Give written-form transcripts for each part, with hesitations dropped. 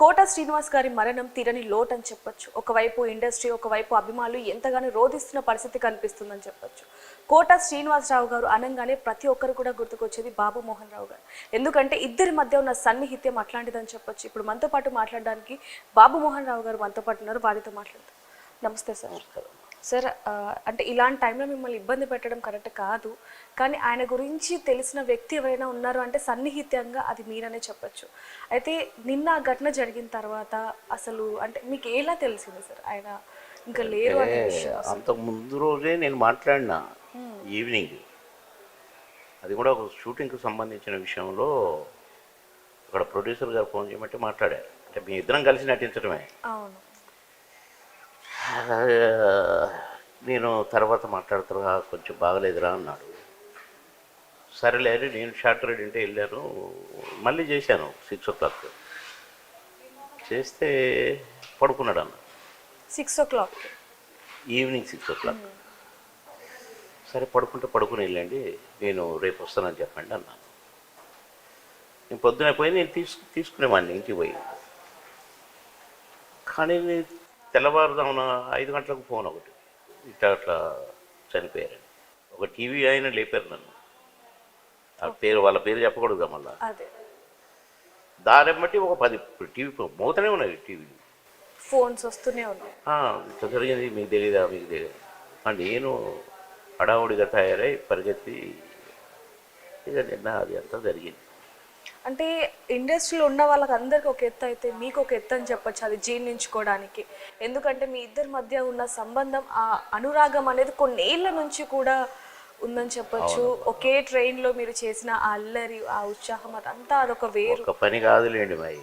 కోట శ్రీనివాస్ గారి మరణం తీరని లోటు అని చెప్పొచ్చు. ఒకవైపు ఇండస్ట్రీ, ఒకవైపు అభిమానులు ఎంతగానో రోధిస్తున్న పరిస్థితి కనిపిస్తుందని చెప్పొచ్చు. కోట శ్రీనివాసరావు గారు అనగానే ప్రతి ఒక్కరు కూడా గుర్తుకొచ్చేది బాబు మోహన్ రావు గారు. ఎందుకంటే ఇద్దరి మధ్య ఉన్న సన్నిహిత్యం అట్లాంటిదని చెప్పొచ్చు. ఇప్పుడు మనతో పాటు మాట్లాడడానికి బాబు మోహన్ రావు గారు మనతో పాటు ఉన్నారు. వారితో మాట్లాడతాం. నమస్తే సార్. సార్, అంటే ఇలాంటి టైంలో మిమ్మల్ని ఇబ్బంది పెట్టడం కరెక్ట్ కాదు, కానీ ఆయన గురించి తెలిసిన వ్యక్తి ఎవరైనా ఉన్నారు అంటే సన్నిహిత్యంగా అది మీరనే చెప్పచ్చు. అయితే నిన్న ఆ ఘటన జరిగిన తర్వాత అసలు అంటే మీకు ఎలా తెలిసింది సార్ ఆయన ఇంకా లేరు అనే విషయం? అంతకు ముందు రోజే నేను మాట్లాడినా ఈవినింగ్, అది కూడా ఒక షూటింగ్కి సంబంధించిన విషయంలో అక్కడ ప్రొడ్యూసర్ గారు ఫోన్ చేయమంటే మాట్లాడారు. అంటే మీ ఇద్దరం కలిసి నటించడమే. అవును. నేను తర్వాత మాట్లాడుతున్నా కొంచెం బాగలేదురా అన్నాడు. సరేలే అని నేను షార్ట్ రెడీ అంటే వెళ్ళాను. మళ్ళీ చేశాను 6 o'clock చేస్తే పడుకున్నాడు అన్న. 6 o'clock ఈవినింగ్ 6 o'clock. సరే పడుకుని వెళ్ళండి, నేను రేపు వస్తానని చెప్పండి అన్నాను. నేను పొద్దున పోయి నేను తీసుకునేవాడిని ఇంటికి పోయి. కానీ తెల్లవారుదామున 5 గంటలకు ఫోన్ ఒకటి, ఇట్లా చనిపోయారని. ఒక టీవీ ఆయన లేపారు నన్ను. ఆ పేరు, వాళ్ళ పేరు చెప్పకూడదు మళ్ళా. దారెమ్మటి ఒక 10 టీవీ మోతనే ఉన్నాయి, టీవీ ఫోన్స్ వస్తూనే ఉన్నాయి. ఇట్లా జరిగింది, మీకు తెలియదా మీకు తెలియదు. నేను హడావుడిగా తయారై పరిగెత్తి ఇక నిన్న అది అంతా జరిగింది. అంటే ఇండస్ట్రీలో ఉన్న వాళ్ళకి అందరికి ఒక ఎత్తు అయితే మీకు ఒక ఎత్తు అని చెప్పచ్చు అది జీర్ణించుకోవడానికి. ఎందుకంటే మీ ఇద్దరి మధ్య ఉన్న సంబంధం, ఆ అనురాగం అనేది కొన్నేళ్ల నుంచి కూడా ఉందని చెప్పచ్చు. ఒకే ట్రైన్లో మీరు చేసిన ఆ అల్లరి, ఆ ఉత్సాహం, అదంతా అదొక వేరు. ఒక పని కాదులేండి మరి.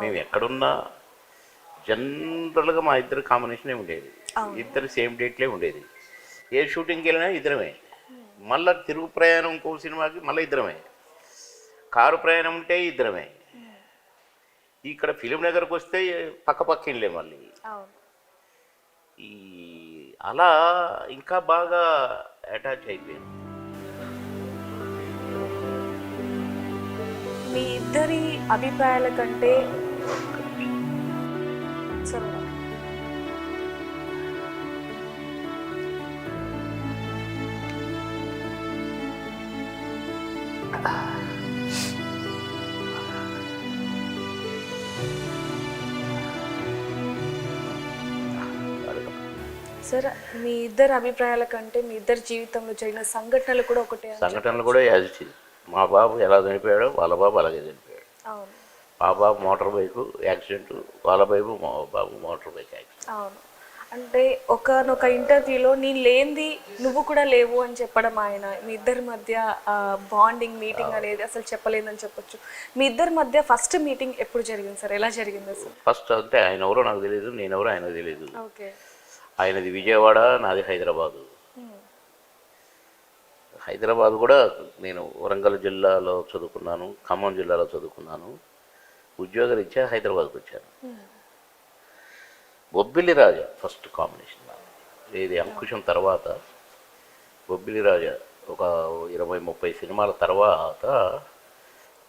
మేము ఎక్కడున్నా జనరల్గా మా ఇద్దరు కాంబినేషనే ఉండేది. ఇద్దరు సేమ్ డేట్లే ఉండేది. ఏ షూటింగ్కి వెళ్ళినా ఇద్దరమే. మళ్ళీ తిరుగు ప్రయాణం ఇంకో సినిమాకి మళ్ళీ ఇద్దరమే. కారు ప్రయాణం ఉంటే ఇద్దరమే. ఇక్కడ ఫిలిం నగర్కి వస్తే పక్క ఇళ్ళే మళ్ళీ. అలా ఇంకా బాగా అటాచ్ అయిపోయింది. మీ ఇద్దరి అభిప్రాయాల కంటే సార్, మీ ఇద్దరు అభిప్రాయాల కంటే మీ ఇద్దరు జీవితంలో జరిగిన సంఘటనలు కూడా ఒకటే. సంఘటనలు కూడా యాజిటివ్. మా బాబు ఎలా చనిపోయాడో వాళ్ళ బాబు అలాగే చనిపోయాడు. అవును. మా బాబు మోటార్ బైక్ యాక్సిడెంట్, వాళ్ళ బాబు మోటార్ బైక్ యాక్సిడెంట్. అవును. అంటే ఒకనొక ఇంటర్వ్యూలో నేను లేనిది నువ్వు కూడా లేవు అని చెప్పడం ఆయన. మీ ఇద్దరి మధ్య బాండింగ్, మీటింగ్ అనేది అసలు చెప్పలేదని చెప్పొచ్చు. మీ ఇద్దరి మధ్య ఫస్ట్ మీటింగ్ ఎప్పుడు జరిగింది సార్? ఎలా జరిగింది అసలు? ఫస్ట్ అంటే ఆయన ఎవరో నాకు తెలియదు, నేను ఎవరో ఆయనకు తెలియదు. ఓకే. ఆయనది విజయవాడ, నాది హైదరాబాదు. హైదరాబాద్ కూడా నేను వరంగల్ జిల్లాలో చదువుకున్నాను, ఖమ్మం జిల్లాలో చదువుకున్నాను. ఉద్యోగరీత్యా హైదరాబాద్కి వచ్చాను. బొబ్బిలి రాజా ఫస్ట్ కాంబినేషన్. ఇది అంకుశం తర్వాత బొబ్బిలి రాజా ఒక 20-30 సినిమాల తర్వాత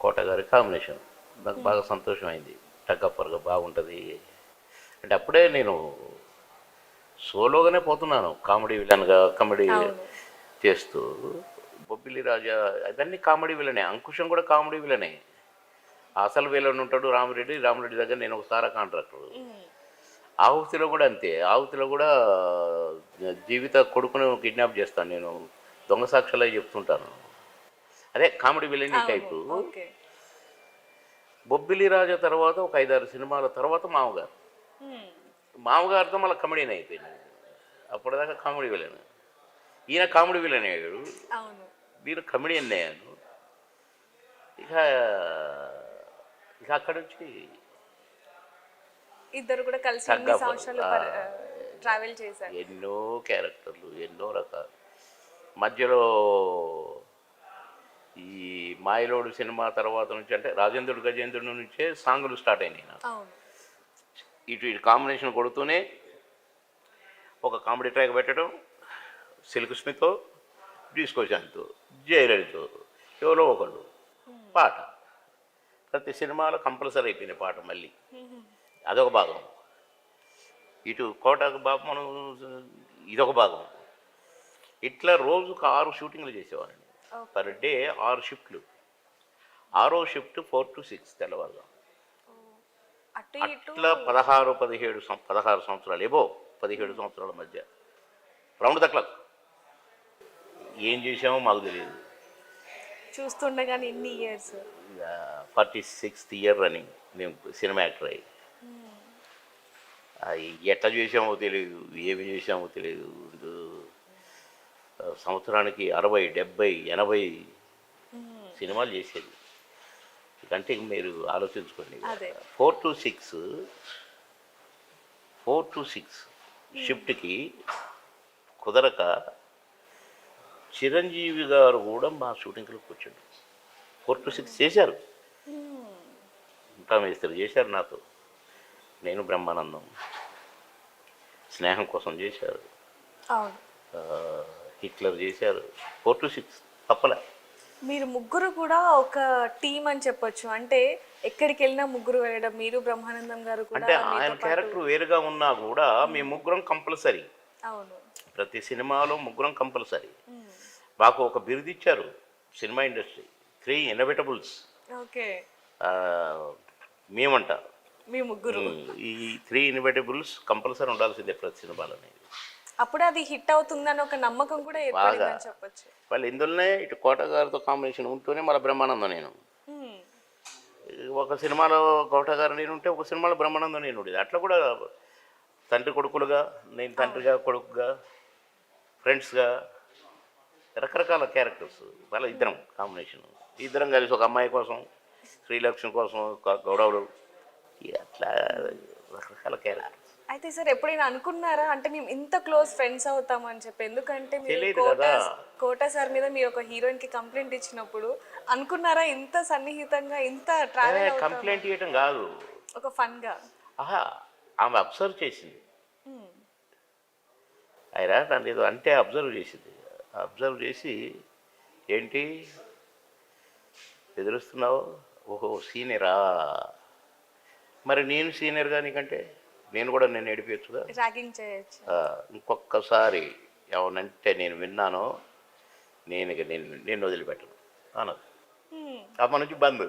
కోట గారి కాంబినేషన్. నాకు బాగా సంతోషమైంది. టగ్గప్పర్గా బాగుంటుంది అంటే అప్పుడే నేను సోలోగానే పోతున్నాను, కామెడీ విలన్గా కామెడీ చేస్తూ. బొబ్బిలి రాజా అవన్నీ కామెడీ విలనే. అంకుశం కూడా కామెడీ విలనే. అసలు విలన్ ఉంటాడు రామిరెడ్డి దగ్గర నేను ఒక సారా కాంట్రాక్టర్. ఆహుతిలో కూడా అంతే. ఆహుతిలో కూడా జీవిత కొడుకును కిడ్నాప్ చేస్తాను నేను, దొంగ సాక్ష్యాలు చెప్తుంటాను. అదే కామెడీ విలన్ టైపు. బొబ్బిలి రాజా తర్వాత ఒక 5-6 సినిమాల తర్వాత మామగారితో మళ్ళీ కమెడీని అయిపోయింది. అప్పటిదాకా కామెడీ విలన్, ఈయన కామెడీ విలన్ అయ్యాడు, నేను కమెడియన్ అయ్యాను. ఇక అక్కడి నుంచి ఇద్దరు కూడా కలిసి ట్రావెల్ చేశారు. ఎన్నో క్యారెక్టర్లు, ఎన్నో రకాలు. మధ్యలో ఈ మాయలోడు సినిమా తర్వాత నుంచి అంటే రాజేంద్రుడు గజేంద్రుడు నుంచే సాంగులు స్టార్ట్ అయినాయి నాకు. ఇటు కాంబినేషన్ కొడుతూనే ఒక కామెడీ ట్రాక్ పెట్టడం, సిల్క్ స్మితో, డిస్కో శాంతితో, జయలలితో, ఎవరో ఒకళ్ళు పాట ప్రతి సినిమాలో కంపల్సరీ అయిపోయినాయి పాట మళ్ళీ. అదొక భాగం. ఇటు కోటకు బాబు మనం ఇదొక భాగం. ఇట్లా రోజుకు 6 షూటింగ్లు చేసేవాడిని. పర్ డే 6 షిఫ్ట్లు. 6వ షిఫ్ట్ 4 to 6 తెల్లవారుగా. అటు ఇటు అట్లా 16 సంవత్సరాలు, 17 సంవత్సరాల మధ్య రౌండ్ ద క్లాక్. ఏం చేసామో మాకు తెలియదు. చూస్తుండగానే ఇన్ని ఇయర్స్. 46th ఇయర్ రన్నింగ్ మేము సినిమా యాక్టర్ అయ్యి. ఎట్లా చేసామో తెలియదు, ఏమి చేసామో తెలియదు. సంవత్సరానికి 60, 70, 80 సినిమాలు చేసేది. అంటే మీరు ఆలోచించుకోండి. 4 to 6 షిఫ్ట్కి కుదరక చిరంజీవి గారు కూడా మా షూటింగ్కి కూర్చోండి. 4 to 6 చేశారు. ఇంకా మేస్త్రి చేశారు నాతో. నేను బ్రహ్మానందం స్నేహం కోసం చేశారు. అవును. హిట్లర్ చేశారు. 4 to 6 తప్పలే. మీరు ముగ్గురు కూడా ఒక టీం అని చెప్పొచ్చు. అంటే ఎక్కడికి వెళ్ళినా ముగ్గురు వెళ్ళడం, మీరు బ్రహ్మానందం గారు కూడా. అంటే ఆయన క్యారెక్టర్ వేరుగా ఉన్నా కూడా మేము ముగ్గురం కంపల్సరీ. అవును. ప్రతి సినిమాలో ముగ్గురం కంపల్సరీ. మాకు ఒక బిరుదు ఇచ్చారు సినిమా ఇండస్ట్రీ, 3 ఇన్నోవేటబుల్స్. ఓకే. మేమంట మీ ముగ్గురు ఈ 3 ఇన్నోవేటబుల్స్ కంపల్సరీ ఉండాల్సిందే ప్రతి సినిమాలో అనేది. అప్పుడు అది హిట్ అవుతుందని ఒక నమ్మకం కూడా ఏర్పడిందని చెప్పొచ్చు. వాళ్ళు ఇందులోనే ఇటు కోట గారితో కాంబినేషన్ ఉంటూనే మన బ్రహ్మానందం నేను. ఒక సినిమాలో కోట గారు నేను ఉంటే, ఒక సినిమాలో బ్రహ్మానందం నేను ఉండేది. అట్లా కూడా తండ్రి కొడుకులుగా, నేను తండ్రిగా కొడుకుగా, ఫ్రెండ్స్గా, రకరకాల క్యారెక్టర్స్. వాళ్ళ ఇద్దరం కాంబినేషన్. ఇద్దరం కలిసి ఒక అమ్మాయి కోసం, శ్రీలక్ష్మి కోసం గొడవలు, అట్లా రకరకాల క్యారెక్టర్స్. అయితే సార్ ఎప్పుడైనా అనుకున్నారా అంటే మేము ఇంత క్లోజ్ ఫ్రెండ్స్ అవుతామని చెప్పి? ఎందుకంటే తెలియదు కదా. కోట సార్ మీద మీరు ఒక హీరోయిన్ కి కంప్లైంట్ ఇచ్చినప్పుడు అనుకున్నారా ఇంత సన్నిహితంగా ఇంత ట్రావెల్? కంప్లైంట్ చేయడం కాదు, ఒక ఫన్ గా. ఆమె అబ్జర్వ్ చేసింది. అయినా నన్ను ఏదో అంటే అబ్జర్వ్ చేసింది. అబ్జర్వ్ చేసి ఏంటి ఎదురుస్తున్నావు, ఓహో సీనియరా, మరి నేను సీనియర్గా నీకంటే నేను కూడా నేను ఏడిపించగా, ర్యాగింగ్ చేయొచ్చు. ఇంకొకసారి ఏమనంటే నేను విన్నానో నేను వదిలిపెట్టను అన్నది. అప్పటి నుంచి బంద్.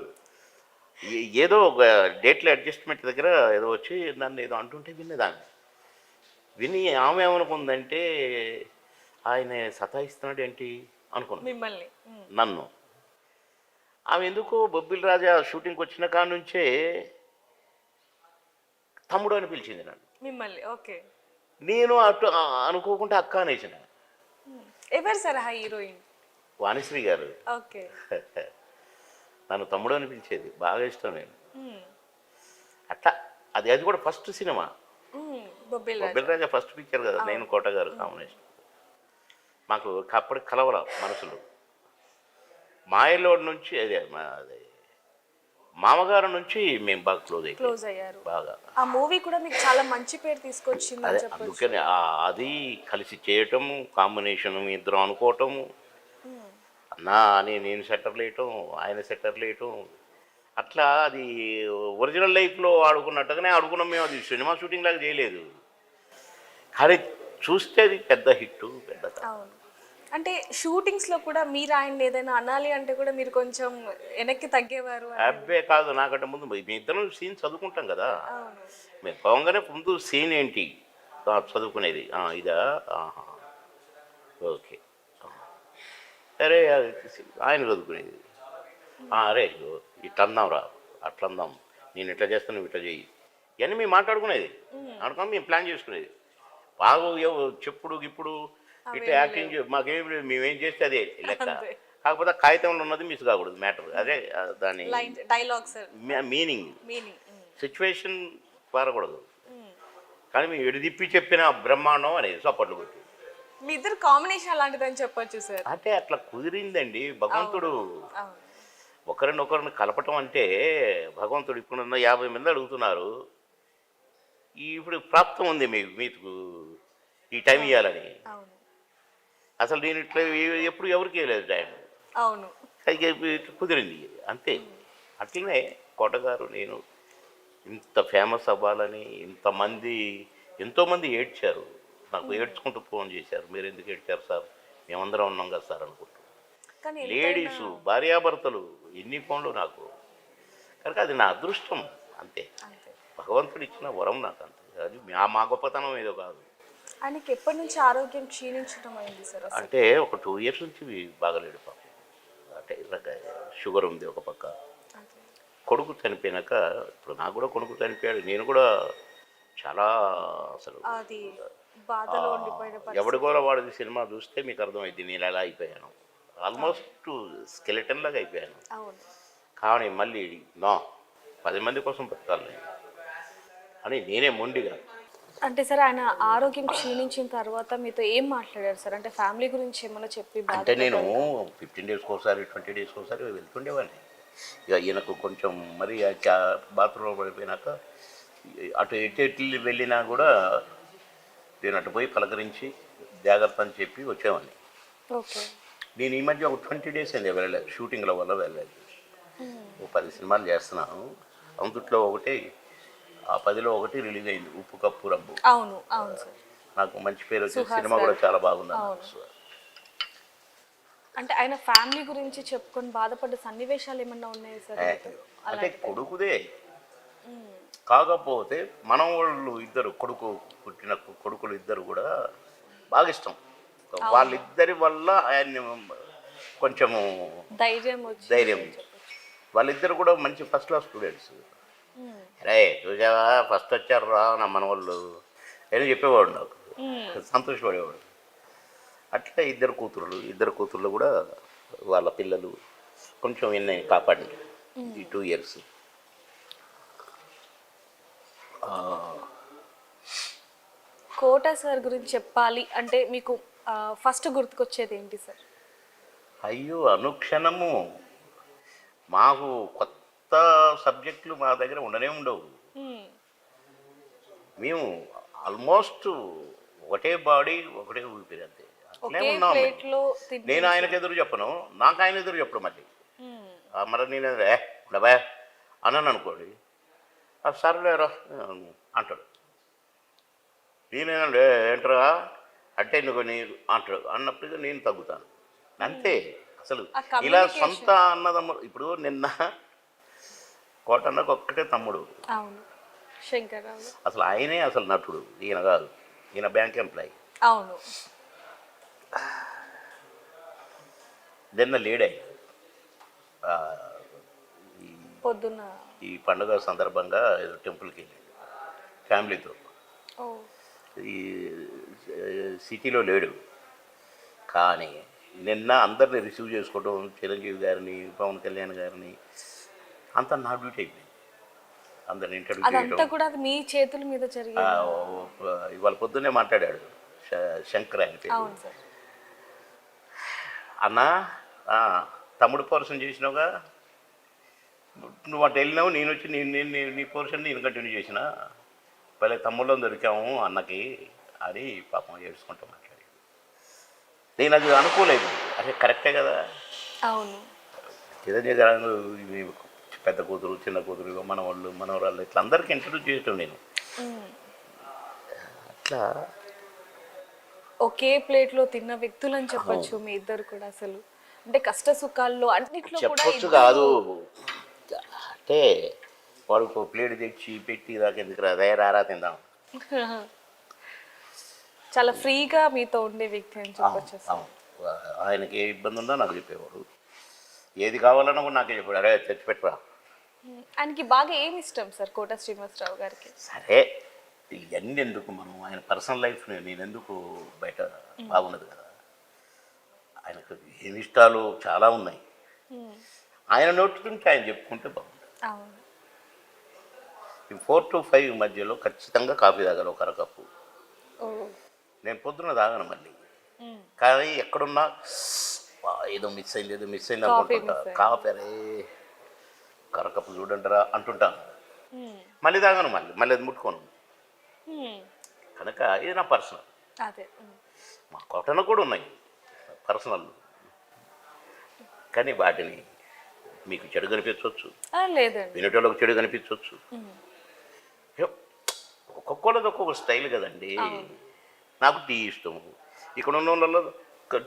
ఏదో ఒక డేట్లో అడ్జస్ట్మెంట్ దగ్గర ఏదో వచ్చి నన్ను ఏదో అంటుంటే వినేదాన్ని. విని ఆమె ఏమనుకుందంటే ఆయన సతాయిస్తున్నాడు ఏంటి అనుకున్నాను మిమ్మల్ని, నన్ను. ఆమె ఎందుకో బొబ్బిలి రాజా షూటింగ్కి వచ్చిన కాడ నుంచే తమ్ముడు అని పిలిచింది నన్ను, మిమ్మల్ని. ఓకే. నేను అటు అనుకోకుండా అక్క అనేసిన. ఎవరు సార్ ఆ హీరోయిన్? వాణిశ్రీ గారు. ఓకే. నన్ను తమ్ముడు అని పిలిచేది, బాగా ఇష్టం నేను. అట్లా అది కూడా ఫస్ట్ సినిమా. బొబ్బిలి రాజా ఫస్ట్ పిక్చర్ కదా, నేను కోట గారు కాంబినేషన్. మాకు అప్పటికి కలవల మనసులు. మాయలోడ్ నుంచి అదే మామగారు నుంచి మేము బాగా క్లోజ్ అయ్యారు. బాగా. ఆ మూవీ కూడా మీకు చాలా మంచి పేరు తీసుకొచ్చింది. అదే అందుకని అది కలిసి చేయటం, కాంబినేషన్ ఇద్దరం అనుకోవటము, అన్నా అని నేను సెటర్లు వేయటం, ఆయన సెటర్లు వేయటం, అట్లా అది ఒరిజినల్ లైఫ్లో ఆడుకున్నట్టుగానే ఆడుకున్నాం మేము. అది సినిమా షూటింగ్ లాగా చేయలేదు, కానీ చూస్తే అది పెద్ద హిట్. పెద్ద. అంటే షూటింగ్స్ లో కూడా మీరు ఆయన ఏదైనా అనాలి అంటే కూడా మీరు కొంచెం వెనక్కి తగ్గేవారు? అబ్బే కాదు, నాకంటే ముందు మీ ఇద్దరం సీన్ చదువుకుంటాం కదా. మేము పోగానే ముందు సీన్ ఏంటి చదువుకునేది, ఇదా, ఓకే, అరే ఆయన చదువుకునేది, అరే ఇట్లా అందాం రా, అట్లా అందాం, నేను ఇట్లా చేస్తాను నువ్వు ఇట్లా చెయ్యి, ఇవన్నీ మేము మాట్లాడుకునేది. అనుకుని మేము ప్లాన్ చేసుకునేది. బాగా చెప్పుడు ఇప్పుడు ఇట్లా యాక్టింగ్ మాకేం మేమేం చేస్తే అదే లెక్క. కాకపోతే కాగితంలో ఉన్నది మిస్ కాకూడదు మ్యాటర్. అదే దాని డైలాగ్స్ మీనింగ్, సిచ్యువేషన్ పారకూడదు. కానీ మేము ఎడిదిప్పి చెప్పిన బ్రహ్మాండం అనేది సపోర్ట్లు కొట్టి. మీ ఇద్దరు కాంబినేషన్ అలాంటిదని చెప్పొచ్చు సార్. అంటే అట్లా కుదిరిందండి భగవంతుడు. ఒకరినొకరిని కలపటం అంటే భగవంతుడు. ఇప్పుడున్న 50 మంది అడుగుతున్నారు, ఇప్పుడు ప్రాప్తం ఉంది మీకు ఈ టైం ఇవ్వాలని. అసలు నేను ఇట్లా ఎప్పుడు ఎవరికి ఇవ్వలేదు టైం. అవును, కుదిరింది అంతే. అట్లనే కోటగారు నేను ఇంత ఫేమస్ అవ్వాలని ఇంతమంది ఎంతోమంది ఏడ్చారు. నాకు ఏడ్చుకుంటూ ఫోన్ చేశారు, మీరు ఎందుకు ఏడ్చారు సార్, మేమందరం ఉన్నాం కదా సార్ అనుకుంటూ. కానీ లేడీసు భార్యాభర్తలు ఎన్ని ఫోన్లు నాకు. కనుక అది నా అదృష్టం అంతే, అంతే. భగవంతుడు ఇచ్చిన వరం నాకు అంతే. అది మా గొప్పతనం ఏదో కాదు. ఆయనకి ఎప్పటి నుంచి ఆరోగ్యం క్షీణించడం అయింది సార్ అసలు? అంటే ఒక 2 ఇయర్స్ నుంచి బాగలేడు పాపం. అంటే ఇలాగ షుగర్ ఉంది ఒక పక్క. అదే. కొడుకు చనిపోయినాక, ఇప్పుడు నాకు కూడా కొడుకు చనిపోయాడు, నేను కూడా చాలా అసలు అది బాధలో ఉండిపోయిన పరిస్థితి. ఎవడిగోర వాడిది సినిమా చూస్తే మీకు అర్థమైంది నేను ఎలా అయిపోయాను. ఆల్మోస్ట్ స్కెలిటన్ లాగా అయిపోయాను. అవును. కానీ మళ్ళీ నా 10 మంది కోసం బతకాలి నేను అని నేనే మొండిగా. అంటే సార్ ఆయన ఆరోగ్యం క్షీణించిన తర్వాత మీతో ఏం మాట్లాడారు సార్? అంటే ఫ్యామిలీ గురించి ఏమైనా చెప్పి అంటే నేను 15 డేస్కి ఒకసారి 20 డేస్కి ఒకసారి వెళ్తుండేవాడిని. ఇక ఈయనకు కొంచెం మరి బాత్రూంలో పడిపోయినాక అటు ఎటు వెళ్ళినా కూడా నేను అటు పోయి పలకరించి జాగ్రత్త అని చెప్పి వచ్చేవాడిని. ఓకే. నేను ఈ మధ్య ఒక 20 డేస్ అయింది వెళ్ళలేదు, షూటింగ్ల వల్ల వెళ్ళలేదు. ఓ 10 సినిమాలు చేస్తున్నాను, అందుట్లో ఒకటి ఆ 10లో ఒకటి రిలీజ్ అయింది, ఉప్పు కప్పు రబ్బు. అవును అవును సార్. నాకు మంచి పేరు వచ్చింది, సినిమా కూడా చాలా బాగుంది. అంటే ఆయన ఫ్యామిలీ గురించి చెప్పుకొని బాధపడ్డ సన్నివేశాలు ఏమన్నా ఉన్నాయా సార్? అంటే కొడుకుదే, కాకపోతే మనవాళ్ళు ఇద్దరు పుట్టిన కొడుకులు ఇద్దరు కూడా బాగా ఇష్టం. వాళ్ళిద్దరి వల్ల ఆయన్ని కొంచెము ధైర్యం. వాళ్ళిద్దరు కూడా మంచి ఫస్ట్ క్లాస్ స్టూడెంట్స్. రే చూసావా ఫస్ట్ వచ్చారు రా నా మనవాళ్ళు అని చెప్పేవాడు, నాకు సంతోషపడేవాడు. అట్లా ఇద్దరు కూతుర్లు కూడా వాళ్ళ పిల్లలు కొంచెం ఎన్ని కాపాడి ఈ 2 ఇయర్స్. కోట సార్ గురించి చెప్పాలి అంటే మీకు ఫస్ట్ గుర్తుకొచ్చేది ఏంటి సార్? అయ్యో అనుక్షణము మాకు కొత్త సబ్జెక్టులు మా దగ్గర ఉండనే ఉండవు. మేము ఆల్మోస్ట్ ఒకటే బాడీ ఒకటే ఊపిరి అంతే, అట్లే ఉన్నాము. నేను ఆయనకు ఎదురు చెప్పను, నాకు ఆయన ఎదురు చెప్పడం. మళ్ళీ మరి నేను ఉండబా అన్నాను అనుకోండి, సర్లేరా అంటాడు. నేనేనండి ఏంటరా అంటే నువ్వు నీరు అంటాడు, అన్నప్పటికీ నేను తగ్గుతాను అంతే. అసలు ఇలా సొంత అన్నదమ్ముడు. ఇప్పుడు నిన్న కోటన్నకు ఒక్కటే తమ్ముడు, శంకర్రావు. అసలు ఆయనే అసలు నటుడు, ఈయన కాదు. ఈయన బ్యాంక్ ఎంప్లాయీ. అవును. నిన్న లేడే పొద్దున్న ఈ పండుగ సందర్భంగా ఏదో టెంపుల్కి వెళ్ళాడు ఫ్యామిలీతో. ఈ సిటీలో లేడు, కానీ నిన్న అందరిని రిసీవ్ చేసుకోవడం, చిరంజీవి గారిని, పవన్ కళ్యాణ్ గారిని, అంతా నా డ్యూటీ అయిపోయింది. అందరిని ఇంటర్వ్యూ చేయడం కూడా మీ చేతుల మీద జరిగింది. ఇవాళ పొద్దున్నే మాట్లాడాడు శంకర్ ఆయన పేరు. అన్నా తమ్ముడు పోర్షన్ చేసినావుగా, నువ్వు అటు వెళ్ళినావు, నేను వచ్చి నీ పోర్షన్ నేను కంటిన్యూ చేసిన, పల్లె తమ్ముళ్ళం దొరికాము అన్నకి అని పాపం ఏడ్చుకుంటూ మాట్లాడి. నేను అది అనుకోలేదు, అదే కరెక్టే కదా. అవును. చిరంజీవి గారు పెద్ద కూతురు, చిన్న కూతురు, మనవాళ్ళు, మనవరాళ్ళు ఇట్లా అందరికీ ఇంట్రడ్యూస్ చేయటం నేను. అట్లా ఒకే ప్లేట్లో తిన్న వ్యక్తులు అని చెప్పొచ్చు మీ ఇద్దరు కూడా. అసలు అంటే కష్ట సుఖాల్లో అన్నిట్లో చెప్పొచ్చు కాదు. అంటే వాడికి ప్లేట్ తెచ్చి పెట్టి దాకా ఎందుకు రారా తిందాం, చాలా ఫ్రీగా మీతో ఉండే వ్యక్తి అని చెప్పొచ్చు. ఆయనకి ఏ ఇబ్బంది ఉందో నాకు చెప్పేవాడు, ఏది కావాలన్నా కూడా నాకే చెప్పాడు, అరే తెచ్చిపెట్టరా. ఆయనకి బాగా ఏమి ఇష్టం సార్ కోట శ్రీనివాసరావు గారికి? సరే ఇవన్నీ ఎందుకు, మనం ఆయన పర్సనల్ లైఫ్ని నేను ఎందుకు బయట బాగున్నది కదా. ఆయనకు ఏమి ఇష్టాలు చాలా ఉన్నాయి, ఆయన నోటికి ఆయన చెప్పుకుంటే బాగుంటుంది. 4 to 5 మధ్యలో ఖచ్చితంగా కాఫీ తాగాలి, ఒక అరకప్పు. నేను పొద్దున్న తాగాను మళ్ళీ, కానీ ఎక్కడున్నా ఏదో మిస్ అయింది అనుకుంటుంటా. కాఫీ అరే కరకప్పు చూడంటారా అంటుంటాను, మళ్ళీ తాగాను, మళ్ళీ అది ముట్టుకోను. కనుక ఇది నా పర్సనల్. మా కోటన కూడా ఉన్నాయి పర్సనల్, కానీ వాటిని మీకు చెడు కనిపించవచ్చు, లేదండి. వినేటోళ్ళకి చెడు కనిపించవచ్చు. ఒక్కొక్కళ్ళది ఒక్కొక్క స్టైల్ కదండి. నాకు టీ ఇష్టము, ఇక్కడ ఉన్న వాళ్ళలో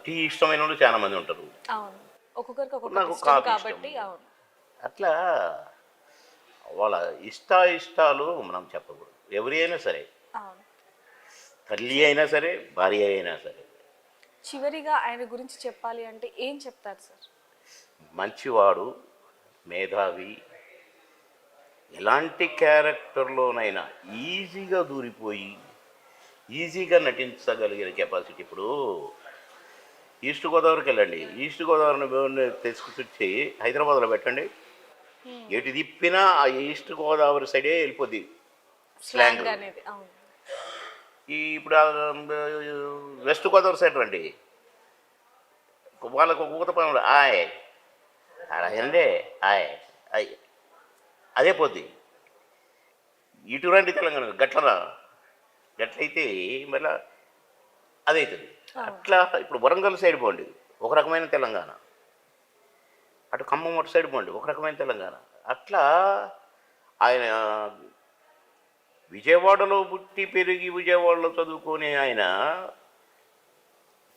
టీ ఇష్టమైన వాళ్ళు చాలా మంది ఉంటారు. అవును, ఒక్కొక్కరికి నాకు ఒక్కొక్క కాఫీ కాబట్టి. ఇష్టం. అవును. అట్లా వాళ్ళ ఇష్టాలు మనం చెప్పకూడదు. ఎవరి అయినా సరే, అవును. తల్లి అయినా సరే, భార్య అయినా సరే. చివరిగా ఆయన గురించి చెప్పాలి అంటే ఏం చెప్తారు సార్? మంచివాడు, మేధావి, ఎలాంటి క్యారెక్టర్లోనైనా ఈజీగా దూరిపోయి ఈజీగా నటించగలిగిన కెపాసిటీ. ఇప్పుడు ఈస్ట్ గోదావరికి వెళ్ళండి, ఈస్ట్ గోదావరిని తీసుకొచ్చి హైదరాబాద్లో పెట్టండి, ఎటు తిప్పినా ఆ ఈస్ట్ గోదావరి సైడే వెళ్ళిపోద్ది స్లాంగ్. అనేది. అవును. ఇప్పుడు వెస్ట్ గోదావరి సైడ్ రండి, వాళ్ళకు ఒక ఊత పనులు ఆయ్ అలాగండి ఆయ్ అయ్ అదే పోద్ది. ఇటు రండి తెలంగాణ గట్లయితే మళ్ళీ అదవుతుంది. అట్లా ఇప్పుడు వరంగల్ సైడ్ పోండి, ఒక రకమైన తెలంగాణ. అటు ఖమ్మం అటు సైడ్ పోండి, ఒక రకమైన తెలంగాణ. అట్లా ఆయన విజయవాడలో పుట్టి పెరిగి విజయవాడలో చదువుకునే ఆయన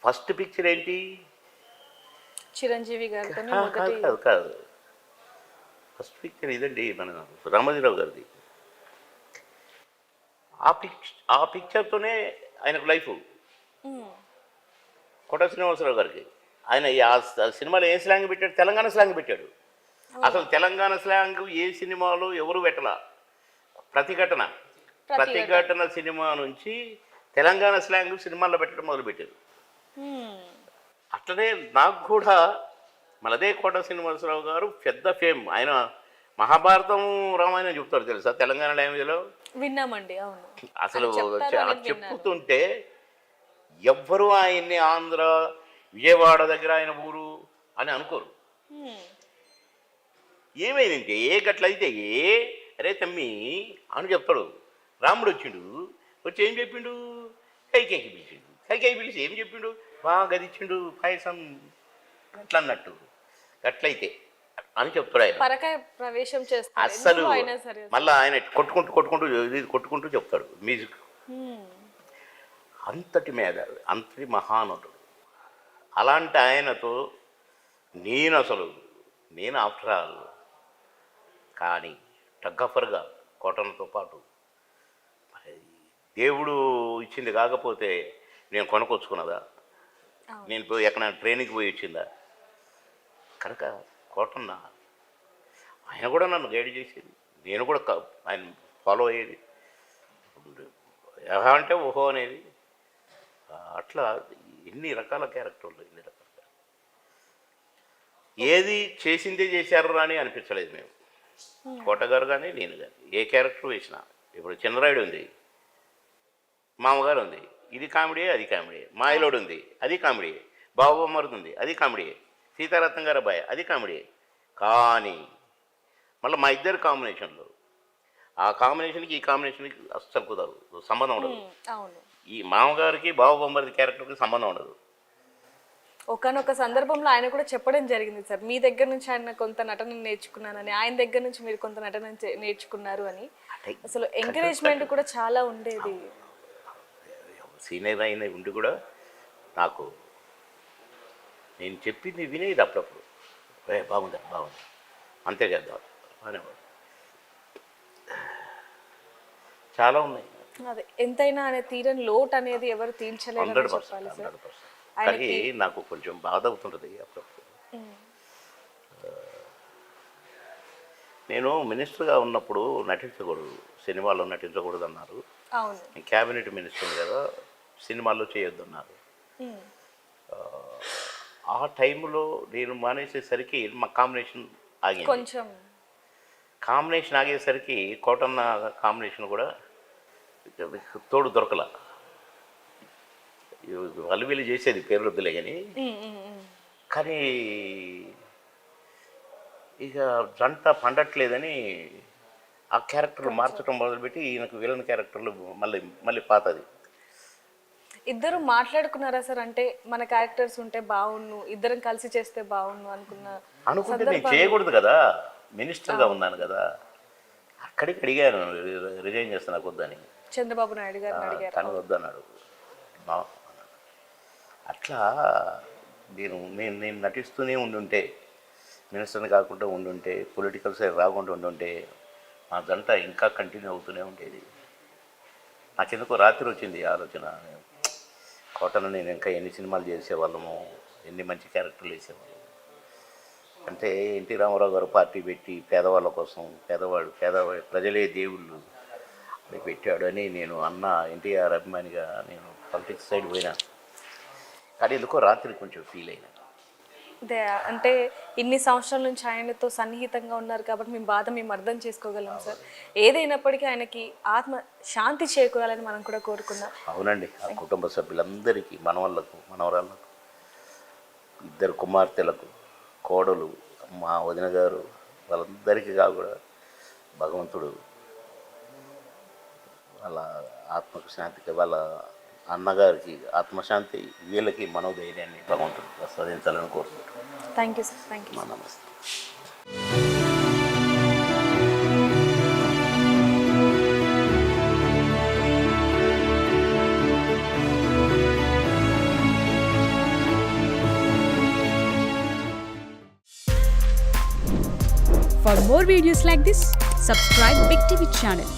ఫస్ట్ పిక్చర్ ఏంటి? చిరంజీవి గారితో కాదు, ఫస్ట్ పిక్చర్ ఇదండి, మన రామోజీరావు గారిది. ఆ పిక్చర్తోనే ఆయనకు లైఫ్. కోట శ్రీనివాసరావు గారికి ఆయన ఆ సినిమాలో ఏ స్లాంగ్ పెట్టాడు? తెలంగాణ స్లాంగ్ పెట్టాడు. అసలు తెలంగాణ స్లాంగ్ ఏ సినిమాలో ఎవరు పెట్టలా. ప్రతిఘటన సినిమా నుంచి తెలంగాణ స్లాంగ్ సినిమాల్లో పెట్టడం మొదలుపెట్టారు. అట్లనే నాకు కూడా మళ్ళదే కోట శ్రీనివాసరావు గారు పెద్ద ఫేమ్. ఆయన మహాభారతం రామాయణం చెప్తారు తెలుసా తెలంగాణ లాంగ్వేజ్లో? విన్నామండి. అవును. అసలు చెప్పుతుంటే ఎవ్వరూ ఆయన్ని ఆంధ్ర విజయవాడ దగ్గర ఆయన ఊరు అని అనుకోరు. ఏమైందంటే గట్లయితే అరే తమ్మి అని చెప్తాడు. రాముడు వచ్చి ఏం చెప్పిండు? కైకేయికి పిలిచిండు. కైకేయి పిలిచి ఏం చెప్పిండు? బాగా గదిచ్చిండు పాయసం అట్లా అన్నట్టు. అట్లయితే అని చెప్తాడు ఆయన. పరకాయ ప్రవేశం చేస్తాడు అస్సలు మళ్ళీ ఆయన కొట్టుకుంటూ చెప్తాడు మ్యూజిక్. అంతటి మేధావి, అంతటి మహానటుడు. అలాంటి ఆయనతో నేను ఆఫ్టర్ ఆల్ కానీ టగ్గఫర్గా కోటన్తో పాటు దేవుడు ఇచ్చింది కాకపోతే నేను కొనుక్కొచ్చుకున్నదా? నేను పోయి ఎక్కడ ట్రైనింగ్కి పోయి వచ్చిందా? కనుక కోటన్న ఆయన కూడా నన్ను గైడ్ చేసేది, నేను కూడా ఆయన ఫాలో అయ్యేది. ఎలా అంటే ఓహో అనేది. అట్లా ఎన్ని రకాల క్యారెక్టర్లు, ఏది చేసిందే చేశారు అని అనిపించలేదు మేము. కోటగారు కానీ నేను కానీ ఏ క్యారెక్టర్ వేసినా. ఇప్పుడు చిన్నరాయుడు ఉంది, మామగారు ఉంది, ఇది కామెడీ అది కామెడీ. మాయలోడు ఉంది, అది కామెడీ. బాబుమరుది ఉంది, అది కామెడీ. సీతారత్నం గారు అబ్బాయి, అది కామెడీ. కానీ మళ్ళీ మా ఇద్దరు కాంబినేషన్లో, ఆ కాంబినేషన్కి ఈ కాంబినేషన్కి అస్సలు కుదరదు, సంబంధం ఉండదు. ఈ మామగారికి బాబుమరుది క్యారెక్టర్కి సంబంధం ఉండదు. ఒకనొక సందర్భంలో ఆయన కూడా చెప్పడం జరిగింది సార్, మీ దగ్గర నుంచి ఆయన కొంత నటన నేర్చుకున్నానని, ఆయన దగ్గర నుంచి మీరు కొంత నటన నేర్చుకున్నారు అని. అసలు ఎంకరేజ్మెంట్ కూడా చాలా ఉండేది. సీనియర్ అయిన ఉండి కూడా నాకు నేను చెప్పింది వినేది అప్పుడప్పుడు. బాగుందా అంతే చేద్దాం అనేవాడు. చాలా ఉన్నాయి. అదే ఎంతైనా అనే తీరని లోటు అనేది ఎవరు తీర్చలేరు. 100%. కానీ నాకు కొంచెం బాధ అవుతుంటుంది అప్పుడప్పుడు. నేను మినిస్టర్గా ఉన్నప్పుడు నటించకూడదు, సినిమాలో నటించకూడదు అన్నారు. క్యాబినెట్ మినిస్టర్ కదా, సినిమాల్లో చేయొద్దు అన్నారు. ఆ టైంలో నేను మానేసేసరికి మా కాంబినేషన్ ఆగింది. కాంబినేషన్ ఆగేసరికి కోటన్న కాంబినేషన్ కూడా తోడు దొరకల. అల్లువీలు చేసేది పేరు వద్దులే కానీ ఇక జంట పండట్లేదని ఆ క్యారెక్టర్లు మార్చడం మొదలుపెట్టి ఈయనకు విలన్ క్యారెక్టర్లు మళ్ళీ పాతది. ఇద్దరు మాట్లాడుకున్నారా సార్? అంటే మన క్యారెక్టర్స్ ఉంటే బాగుండు, ఇద్దరం కలిసి చేస్తే బాగుండు అనుకున్న అనుకుంటే నేను చేయకూడదు కదా, మినిస్టర్గా ఉన్నాను కదా. అక్కడికి అడిగాను రిజైన్ చేస్తే నాకు వద్దని. చంద్రబాబు నాయుడు గారిని అడిగారు. తను వద్దన్నాడు. అట్లా నేను నటిస్తూనే ఉండుంటే, మినిస్టర్ని కాకుండా ఉండుంటే, పొలిటికల్ సైడ్ రాకుండా ఉండుంటే మా జంట ఇంకా కంటిన్యూ అవుతూనే ఉండేది. నాకెందుకో రాత్రి వచ్చింది ఆలోచన, కోటలో నేను ఇంకా ఎన్ని సినిమాలు చేసేవాళ్ళము, ఎన్ని మంచి క్యారెక్టర్లు వేసేవాళ్ళము. అంటే ఎన్టీ రామారావు గారు పార్టీ పెట్టి పేదవాళ్ళ కోసం, పేదవాడు ప్రజలే దేవుళ్ళు అని పెట్టాడు అని నేను అన్న ఎన్టీఆర్ అభిమానిగా నేను పాలిటిక్స్ సైడ్ పోయినా. కానీ ఎందుకో రాత్రి కొంచెం ఫీల్ అయినా. అదే అంటే ఇన్ని సంవత్సరాల నుంచి ఆయనతో సన్నిహితంగా ఉన్నారు కాబట్టి మేము అర్థం చేసుకోగలం సార్. ఏదైనప్పటికీ ఆయనకి ఆత్మ శాంతి చేకూరాలని మనం కూడా కోరుకుందాం. అవునండి, ఆ కుటుంబ సభ్యులందరికీ, మనవళ్ళకు, మనవరాళ్ళకు, 2 కుమార్తెలకు, కోడలు, మా వదిన గారు, వాళ్ళందరికీ కూడా భగవంతుడు వాళ్ళ ఆత్మకు శాంతికి, వాళ్ళ అన్నగారికి ఆత్మశాంతి, వీళ్ళకి మనోధైర్యాన్ని భగవంతుడు ప్రసాదించాలని కోరుకుంటున్నాను. Thank you sir. Thank you. నమస్తే. For more videos like this, subscribe Big TV channel.